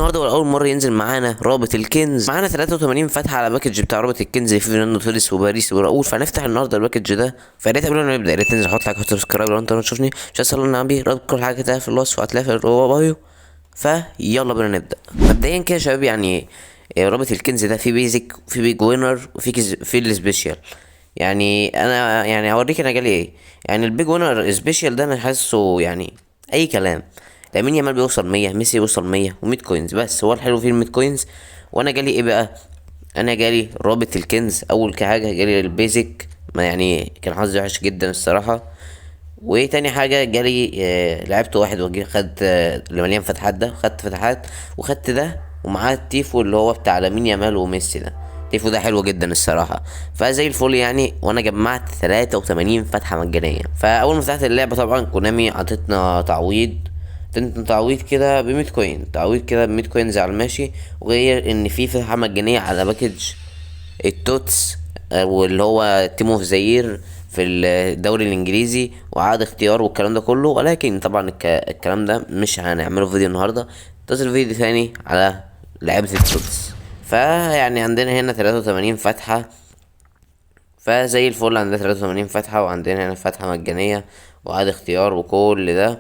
النهارده اول مره ينزل معانا رابط الكنز، معانا 83 فتحه على باكج بتاع رابط الكنز اللي فيه فرناندو توريس وباريس وراؤول. فهنفتح النهارده الباكج ده. فيا ريت قبل ما نبدا يا ريت تنزل حط لايك وحط سبسكرايب لو انت ما تشوفني. مش هسأل لنا عم رابط كل حاجه كده في الوصف وهتلاقي في البايو. فيلا بينا نبدا. مبدئيا كده يا شباب، يعني رابط الكنز ده فيه بيزك وفيه بيج وينر وفيه السبيشال. يعني انا يعني هوريك انا جالي ايه. يعني البيج وينر سبيشال ده انا حاسه يعني اي كلام. لامين يامال بيوصل 100، ميسي بيوصل 100 و100 كوينز، بس هو الحلو فيه ال 100 كوينز. وانا جالي ايه بقى؟ انا جالي رابط الكنز. اول حاجه جالي البيزك، ما يعني كان حظي وحش جدا الصراحه. وتاني حاجه جالي لعبت واحد وجي خدت اللي مليان فتحات ده، خدت فتحات وخدت ده ومعاه التيفو اللي هو بتاع لامين يامال وميسي ده. التيفو ده حلو جدا الصراحه، فزي الفل يعني. وانا جمعت 83 فتحه مجانيه. فاول ما فتحت اللعبه طبعا كونامي عطتنا تعويض. تعويض كده ب 100 كوين، تعويض كده ب 100 كوينز على الماشي. وغير ان في فتحه مجانيه على باكج التوتس واللي هو تيمو في زاير في الدوري الانجليزي وعاد اختيار والكلام ده كله. ولكن طبعا الكلام ده مش هنعمله في فيديو النهارده، تصل فيديو ثاني على لعبة التوتس. فيعني عندنا هنا 83 فتحة، فزي الفل عندنا 83 فتحة. وعندنا هنا فتحة مجانية وعاد اختيار وكل ده،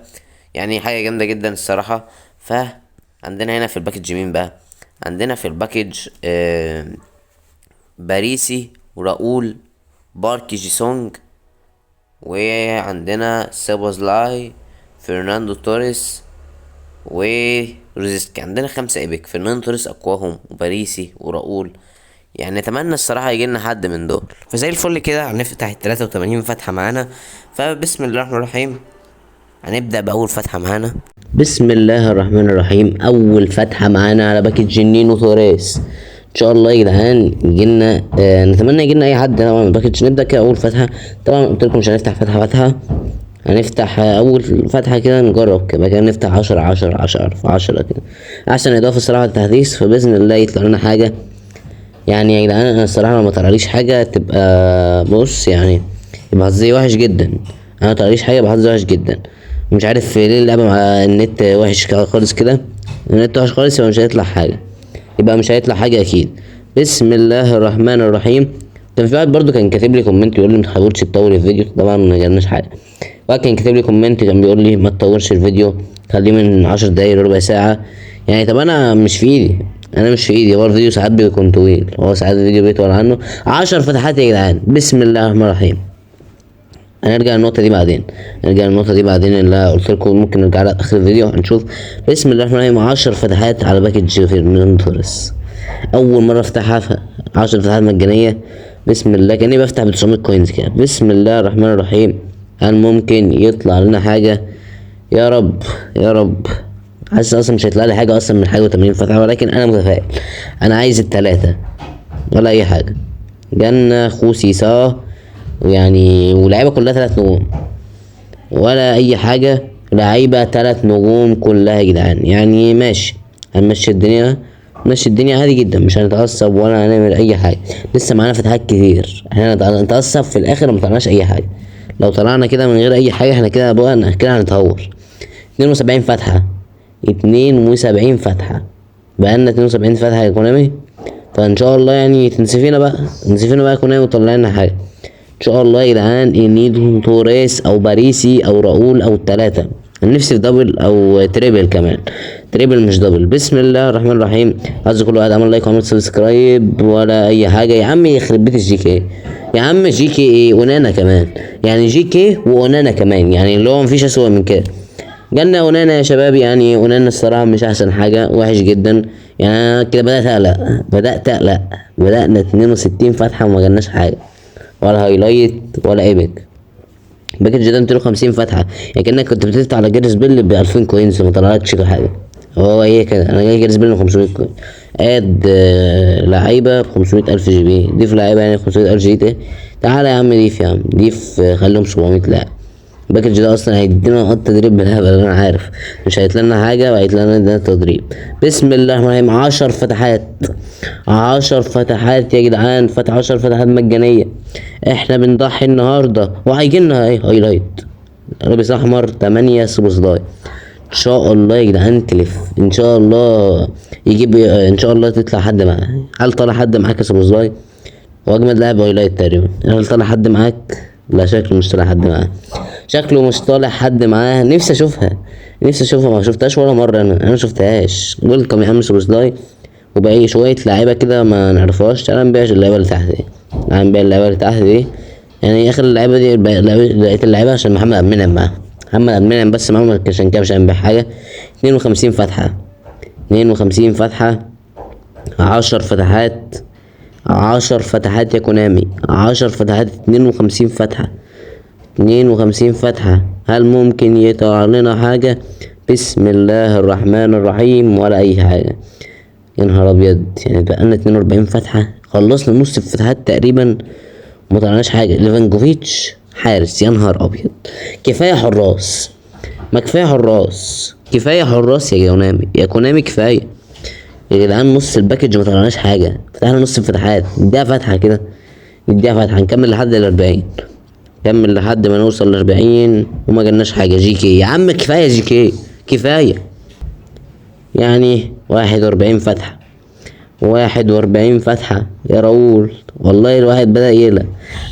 يعني حاجة جامدة جدا الصراحة. فعندنا هنا في الباكج مين بقى؟ عندنا في الباكج باريسي وراؤول باركي جيسونج، وعندنا سابوزلاي فرناندو توريس وريزيسكي. عندنا 5 ايبك، فرناندو توريس اقواهم وباريسي وراؤول. يعني اتمنى الصراحه يجيلنا حد من دول. فزي الفل كده هنفتح ال 83 فتحه معانا. فبسم الله الرحمن الرحيم هنبدا باول فتحه معانا. بسم الله الرحمن الرحيم. اول فتحه معانا على باكج جنينو توريس. ان شاء الله يا جدعان يجيلنا نتمنى يجيلنا اي حد طبعا من الباكج. نبدا كده اول فتحه. طبعا قلت لكم مش هنفتح فتحه، هنفتح اول فتحه كده نجرب كده. كده نفتح 10 10 10 في 10 كده، احسن اضافه الصراحه للتحديث. فباذن الله يطلع لنا حاجه. يعني يا جدعان انا الصراحه لو ما طلعليش حاجه تبقى بص يعني يبقى حظي وحش جدا. انا ما طلعليش حاجه يبقى حظي وحش جدا. مش عارف ليه اللعبه مع النت وحش خالص كده. النت وحش خالص، يبقى مش هيطلع حاجه، يبقى مش هيطلع حاجه اكيد. بسم الله الرحمن الرحيم. كان في واحد برضو كان كاتب لي كومنت يقول لي ما تحاولش تطول الفيديو. طبعا ما جالناش حاجه. واحد كان كاتب لي كومنت كان بيقول لي ما تطولش الفيديو، خليه من 10 دقايق لربع ساعه. يعني طب انا مش في ايدي، انا مش في ايدي. هو الفيديو ساعات بيكون طويل، هو ساعات الفيديو بيطول عنه. 10 فتحات يا جدعان. بسم الله الرحمن الرحيم. هنرجع للنقطة دي بعدين، اللي قلت لكم ممكن نرجع لها اخر الفيديو هنشوف. بسم الله الرحمن الرحيم. 10 فتحات على باكج فرناندو توريس. اول مرة افتحها 10 فتحات مجانية. بسم الله كاني بفتح ب 900 كوينز كده. بسم الله الرحمن الرحيم. هل ممكن يطلع لنا حاجة؟ يا رب يا رب. حاسس اصلا مش هيطلع لي حاجة اصلا من حاجة و80 فتحة، ولكن انا متفائل. انا عايز التلاتة ولا اي حاجة. جنة خوسي سا يعني، ولاعيبه كلها 3 نجوم ولا اي حاجه. لعيبه 3 نجوم كلها يا جدعان. يعني ماشي، هنمشي الدنيا، ماشي الدنيا عادي جدا. مش هنتعصب ولا هنعمل اي حاجه. لسه معانا فتحات كتير. احنا هنتعصب في الاخر ما طلعناش اي حاجه. لو طلعنا كده من غير اي حاجه احنا كده بقى كده هنتهور. 72 فتحه، 72 فتحه. بقالنا 72 فتحه يا كونامي. فان شاء الله يعني تنسفينا بقى يا كونامي وطلع لنا حاجه ان شاء الله يا جدعان. انيدو توريس او باريسي او راؤول او التلاتة. انا نفسي في دبل او تريبل كمان، تريبل مش دبل. بسم الله الرحمن الرحيم. عايز كل واحد عمل لايك وعمل سبسكرايب ولا اي حاجه. يا عم يخرب بيت الجي كي، يا عم جي كي ايه ونانا كمان. يعني جي كي واونانا كمان، يعني اللي هو مفيش اسوأ من كده. جالنا اونانا يا شباب. يعني اونانا الصراحه مش احسن حاجه، وحش جدا. يعني انا كده بدات اقلق. بدانا 62 فتحه وما جالناش حاجه، ولا هايلايت ولا ايبك. باكج ده 250 فتحه، يعني كانك كنت بتفتح على جيرس بيل ب 2000 كوينز وما طلعلكش حاجه. هو هي كده. انا جاي جيرس بيل 500 كوين. اد لعيبه ب 500,000 جي بي. ضيف لعيبه يعني 500,000 جي تي. تعالى يا عم ضيف، يا عم ضيف. خليهم 700 لاعب. الباكج ده اصلا هيدينا نقط تدريب بالهبل. انا عارف مش هيتلنا حاجه وهيتلنا تدريب. بسم الله الرحمن الرحيم. 10 فتحات، 10 فتحات يا جدعان. فتح 10 فتحات مجانيه. احنا بنضحي النهارده وهيجيلنا ايه هايلايت. لابس احمر 8 سوبوسلاي. ان شاء الله يا جدعان تلف ان شاء الله، يجيب ان شاء الله تطلع حد معاه. هل طلع حد معاك يا سوبوزلاي؟ هو اجمد لاعب هايلايت تقريبا. هل طلع حد معاك؟ لا شكله مش طالع حد معاه، شكله مش طالع حد معاه. نفسي اشوفها، نفسي اشوفها، ما شفتهاش ولا مره. انا ما شفتهاش. ويلكم يا عم سوبوزلاي. وباقي شويه لعيبه كده ما نعرفهاش. تعالى نبيع اللعيبه اللي تحت دي، تعالى نبيع اللعيبه اللي تحت دي. يعني اخر اللعيبه دي لقيت اللعيبه عشان محمد عبد المنعم معاهم. محمد عبد المنعم بس معاهم، عشان كده مش هنبيع حاجه. 52 فتحه، 52 فتحه، 10 فتحات، 10 فتحات يا كونامي، 10 فتحات، 52 فتحة، 52 فتحة. هل ممكن يطلع لنا حاجة؟ بسم الله الرحمن الرحيم. ولا أي حاجة. يا نهار أبيض، يعني بقالنا 42 فتحة، خلصنا نص الفتحات تقريبا ومطلعناش حاجة. ليفانجوفيتش حارس، يا نهار أبيض. كفاية حراس، ما كفاية حراس، كفاية حراس يا كونامي، يا كونامي كفاية يا جدعان. نص الباكج ما طلعناش حاجه، فتحنا نص الفتحات. نديها فتحه كده، نديها فتحه، نكمل لحد ال40، نكمل لحد ما نوصل ل40 وما جالناش حاجه. جي كي يا عم كفايه، جي كي كفايه. يعني 41 فتحه، 41 فتحه يا راؤول. والله الواحد بدأ يقلق.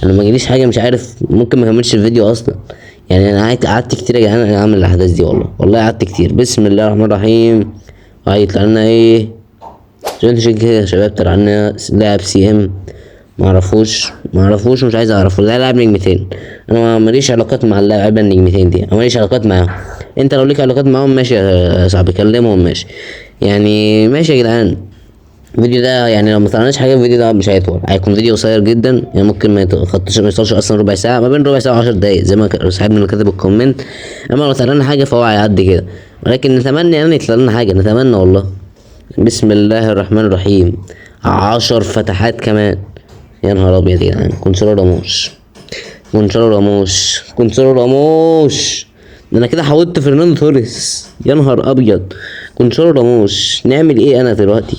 انا ما جاليش حاجه، مش عارف، ممكن ما كملش الفيديو اصلا. يعني انا قعدت كتير يا جدعان اعمل الاحداث دي، والله قعدت كتير. بسم الله الرحمن الرحيم. هيطلع لنا ايه؟ عشان كده يا شباب طلع لنا لاعب سي ام. معرفوش ومش عايز اعرفه. ده لاعب نجمتين. انا ماليش علاقات مع اللاعيبه النجمتين دي، انا ماليش علاقات معاهم. انت لو ليك علاقات معاهم ماشي يا صاحبي، كلمهم ماشي. يعني ماشي يا جدعان. الفيديو ده يعني لو ما طلعناش حاجه، الفيديو ده مش هيطول، هيكون فيديو قصير جدا. يعني ممكن ما يوصلش اصلا ربع ساعه، ما بين ربع ساعه و10 دقايق زي ما صاحبنا اللي كاتب الكومنت. اما لو طلعنا حاجه فهو هيعدي كده، ولكن نتمنى يعني يطلع لنا حاجه، نتمنى والله. بسم الله الرحمن الرحيم. 10 فتحات كمان. يا نهار ابيض يا جدعان. كونسولو راموس، كونسولو راموس، كونسولو راموس. ده انا كده حولت فرناندو توريس. يا نهار ابيض. كونسولو راموس. نعمل ايه انا دلوقتي؟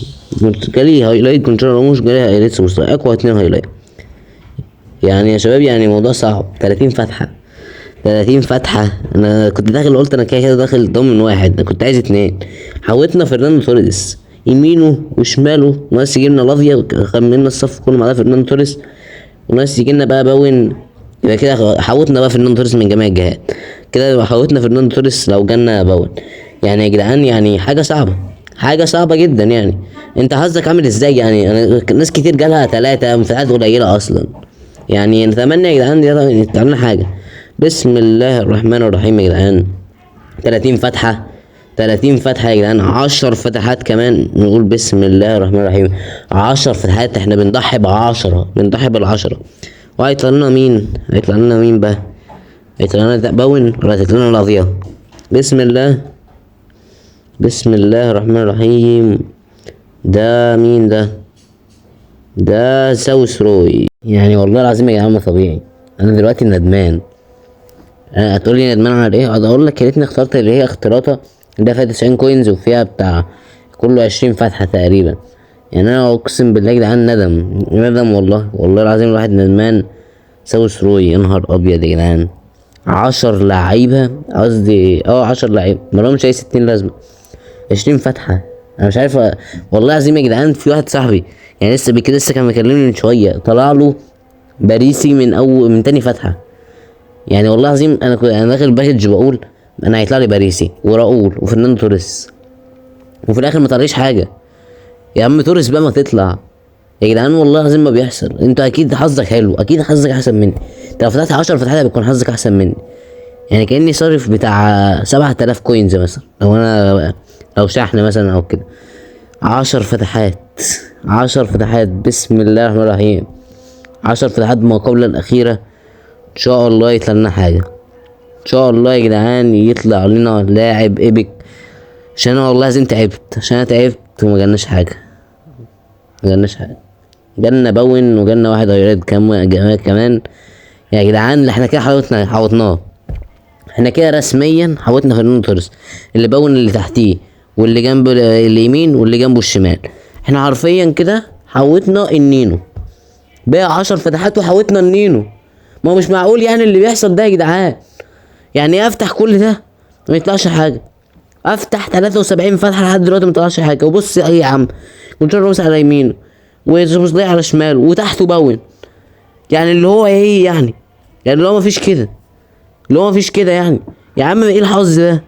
جالي هايلايت كونسولو راموس، جالي هايلايت مستوى اقوى 2 هايلايت. يعني يا شباب يعني الموضوع صعب. 30 فتحة، 30 فتحة. انا كنت داخل قلت انا كده داخل ضامن واحد، انا كنت عايز 2. حوتنا فرناندو توريس يمينه وشماله، وناقص يجيلنا لافيا، خملنا الصف كله مع فرناندو توريس، وناقص يجيلنا بقى باون. يبقى كده حوتنا بقى فرناندو توريس من جميع الجهات. كده يبقى حوتنا فرناندو توريس لو جالنا باون. يعني يا جدعان يعني حاجة صعبة، حاجة صعبة جدا. يعني انت حظك عامل ازاي؟ يعني انا ناس كتير جالها 3 مساحات قليلة اصلا. يعني نتمنى يا جدعان يطلع لنا حاجة. بسم الله الرحمن الرحيم يا جدعان. 30 فتحة، 30 فتحة يا جدعان. 10 فتحات كمان. نقول بسم الله الرحمن الرحيم. 10 فتحات. احنا بنضحي ب10، بنضحي بال10. وهيطلع لنا مين؟ هيطلع لنا مين بقى؟ هيطلع لنا باون ولا هيطلع لنا لافيا؟ بسم الله، بسم الله الرحمن الرحيم. ده مين ده؟ ده ساوث روي. يعني والله العظيم يا جدعان ما طبيعي. انا دلوقتي ندمان. هتقولي ندمان على ايه؟ اقعد اقول لك يا ريتني اخترت اللي هي اختياراته ده فيها 90 كوينز وفيها بتاع كله 20 فتحه تقريبا. يعني انا اقسم بالله يا جدعان ندم، ندم والله، والله العظيم الواحد ندمان. ساوث روي، يا نهار ابيض يا جدعان. 10 لعيبه، قصدي 10 لعيبه مالهمش اي 60 لازمه. 20 فتحه. انا مش عارف والله العظيم يا جدعان. في واحد صاحبي يعني لسه بكده، لسه كان مكلمني من شويه، طلع له باريسي من تاني فتحه. يعني والله العظيم انا داخل باكج بقول انا هيطلع لي باريسي وراؤول وفرناندو توريس، وفي الاخر ما طلعليش حاجه. يا عم توريس بقى ما تطلع يا جدعان. والله العظيم ما بيحصل. انت اكيد حظك حلو، اكيد حظك احسن مني. انت لو فتحت 10 فتحات بيكون حظك احسن مني. يعني كاني صارف بتاع 7000 كوينز مثلا، لو شحن مثلا او كده. 10 فتحات، 10 فتحات. بسم الله الرحمن الرحيم. 10 فتحات ما قبل الاخيره. ان شاء الله يطلع لنا حاجه، ان شاء الله يا جدعان يطلع لنا لاعب ايبك. عشان انا والله لازم تعبت، عشان انا تعبت وما جالناش حاجه، ما جالناش حاجه. جالنا باون وجالنا واحد هيريد كمان. يا جدعان اللي احنا كده حوطناه. احنا كده رسميا حوطنا فرناندو توريس، اللي باون اللي تحتيه واللي جنب اليمين واللي جنبه الشمال. احنا حرفيا كده حوطنا النينو. بقى 10 فتحات وحوطنا النينو. ما هو مش معقول يعني اللي بيحصل ده يا جدعان. يعني ايه افتح كل ده ما يطلعش حاجه؟ افتح 73 فتحه لحد دلوقتي ما طلعش حاجه. وبص ايه يا عم، كنترول راموس على يمينه وسوبوسلاي على شماله وتحته باون. يعني اللي هو ايه يعني اللي هو مفيش كده، اللي هو مفيش كده يعني. يا عم ايه الحظ ده؟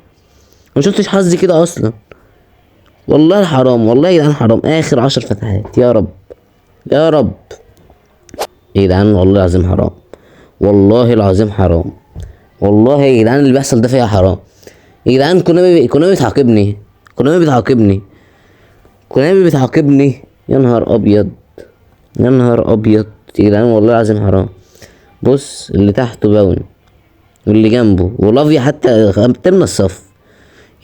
ما شفتش حظ كده اصلا. والله حرام، والله يا جدعان حرام. اخر 10 فتحات يا رب يا رب. يا جدعان والله العظيم حرام، والله العظيم حرام، والله يا جدعان اللي بيحصل ده فيها حرام. يا جدعان كونامي بتعاقبني، كونامي بتعاقبني، كونامي بتعاقبني. يا نهار ابيض، يا نهار ابيض. يا جدعان والله العظيم حرام. بص اللي تحته باون واللي جنبه ولافيا حتى ختمنا الصف.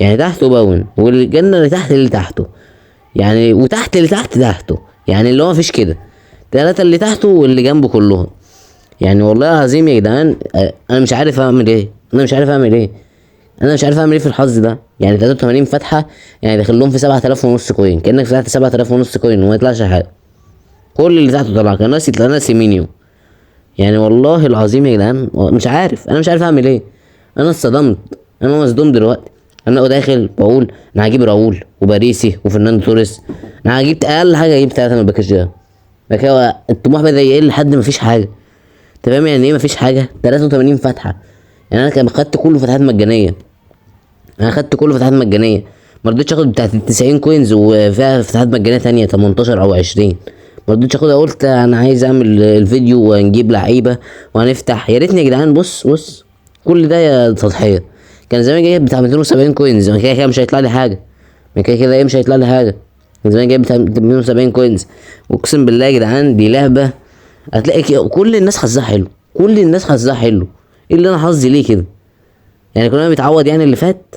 يعني تحته باون والجنة اللي تحت اللي تحته يعني، وتحت اللي تحته يعني اللي هو مفيش كده. 3 اللي تحته واللي جنبه كلهم. يعني والله العظيم يا جدعان انا مش عارف اعمل ايه، انا مش عارف اعمل ايه، انا مش عارف اعمل ايه في الحظ ده. يعني 83 فتحه يعني داخل لهم في 7000 ونص كوين، كانك فتحت 7000 ونص كوين وما يطلعش حاجه. كل اللي تحته طلع، كان ناسي يطلع ناسي مينيو. يعني والله العظيم يا جدعان مش عارف، انا مش عارف اعمل ايه. انا اتصدمت، انا مصدوم دلوقتي. انا داخل بقول انا هجيب راؤول وباريسي وفرناندو توريس، انا جبت اقل حاجه، جبت 3 من الباكج ده. بعد كده الطموح بدا يقل لحد مفيش حاجه. انت فاهم يعني ايه مفيش حاجه؟ 83 فتحه. يعني انا كان خدت كله فتحات مجانيه، انا خدت كله فتحات مجانيه. ما رضيتش اخد بتاعت ال 90 كوينز وفيها فتحات مجانيه تانية 18 او 20. ما رضيتش اخدها، قلت انا عايز اعمل الفيديو ونجيب لعيبه وهنفتح. يا ريتني يا جدعان، بص كل ده يا تضحيه. كان زمان جايب بتاع 270 كوينز، كده كده مش هيطلع لي حاجه، من كده ايه مش هيطلع لي حاجه. كان زمان جايب بتاع 270 كوينز. واقسم بالله يا جدعان دي لعبه. هتلاقي كل الناس حظها حلو، كل الناس حظها حلو. ايه اللي انا حظي ليه كده؟ يعني كنا بيتعوض يعني اللي فات.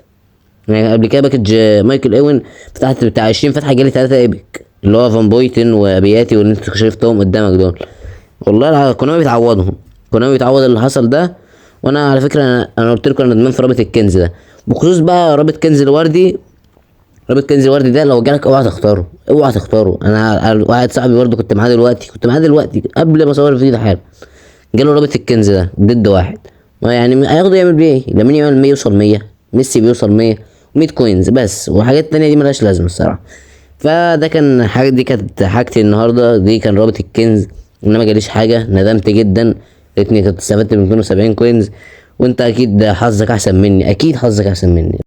يعني قبل كده باكج مايكل اوين فتحت بتاع 20 فتحه جالي 3 ايبك، اللي هو فان بويتن وابياتي واللي انت شايفتهم قدامك دول. والله كنا بيتعوضهم، كنا بيتعوض اللي حصل ده. وانا على فكره انا قلت لكم انا ندمان في رابط الكنز ده. بخصوص بقى رابط كنز الوردي، رابط كنز الوردي ده لو جالك اوعى تختاره، اوعى تختاره. انا واحد صاحبي برضه كنت معاه دلوقتي، كنت معاه دلوقتي قبل ما اصور الفيديو ده حالا، جاله رابط الكنز ده ضد واحد. ما يعني هياخده يعمل بيه ايه؟ لامين يامال 100 يوصل 100، ميسي بيوصل 100 و100 كوينز بس، وحاجات تانية دي ملهاش لازمه الصراحه. فده كان حاجه، دي كانت حاجتي النهارده، دي كان رابط الكنز. انما ما جاليش حاجه، ندمت جدا. لقيتني كنت استفدت من 270 كوينز، وانت اكيد حظك احسن مني، اكيد حظك احسن مني.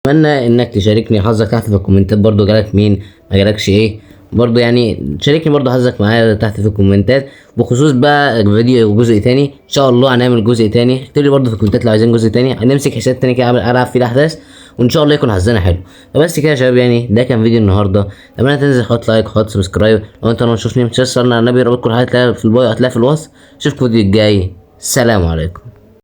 اتمنى انك تشاركني حظك تحت في الكومنتات برضو، جالك مين ما جالكش ايه برضو. يعني شاركني برضو حظك معايا تحت في الكومنتات. بخصوص بقى فيديو جزء تاني ان شاء الله، هنعمل جزء تاني. اكتب لي برضو في الكومنتات لو عايزين جزء تاني، هنمسك حساب تاني كده العب فيه الاحداث، وان شاء الله يكون حظنا حلو. فبس كده يا شباب، يعني ده كان فيديو النهارده. اتمنى تنزل حط لايك حط سبسكرايب. لو انت ما تشوفني مش صلي على النبي، رابط كل حاجه هتلاقيها في البايو، هتلاقيها في الوصف. اشوفكم الفيديو الجاي، سلام عليكم.